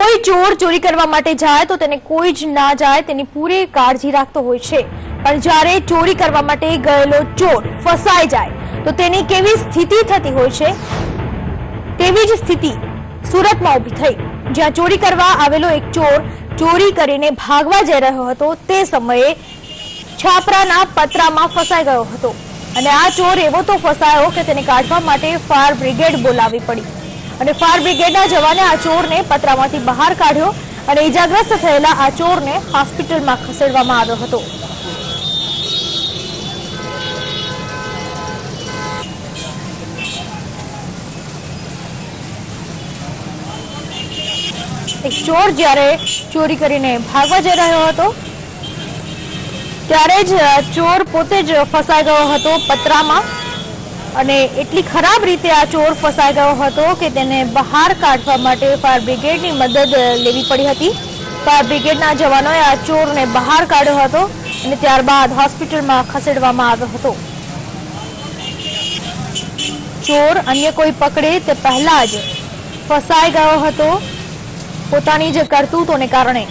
કોઈ ચોર ચોરી કરવા માટે જાય તો તેને કોઈ જ ના જાય તેની પૂરી કાળજી રાખતો હોય છે, પણ જ્યારે ચોરી કરવા માટે ગયેલો ચોર ફસાઈ જાય તો તેની કેવી સ્થિતિ થતી હોય છે, તેવી જ સ્થિતિ સુરતમાં ઊભી થઈ, જ્યાં ચોરી કરવા આવેલો એક ચોર ચોરી કરીને ભાગવા જઈ રહ્યો હતો તે સમયે છાપરાના પતરામાં ફસાઈ ગયો હતો અને આ ચોર એવો તો ફસાયો કે તેને કાઢવા માટે ફાયર બ્રિગેડ બોલાવવી પડી અને ફાયર બ્રિગેડના જવાને આ ચોરને પતરામાંથી બહાર કાઢ્યો અને ઈજાગ્રસ્ત થયેલા આ ચોરને હોસ્પિટલમાં ખસેડવામાં આવ્યો હતો। એક ચોર જ્યારે ચોરી કરીને ભાગવા જઈ રહ્યો હતો ત્યારે જ ચોર પોતે જ ફસાઈ ગયો હતો પતરામાં અને એટલી ખરાબ રીતે આ ચોર ફસાઈ ગયો હતો કે તેને બહાર કાઢવા માટે ફાયર બ્રિગેડની મદદ લેવી પડી હતી। ફાયર બ્રિગેડના જવાનોએ આ ચોરને બહાર કાઢ્યો હતો અને ત્યારબાદ હોસ્પિટલમાં ખસેડવામાં આવ્યો હતો। ચોર અન્ય કોઈ પકડે તે પહેલા જ ફસાઈ ગયો હતો પોતાની જ કરતૂતોને કારણે।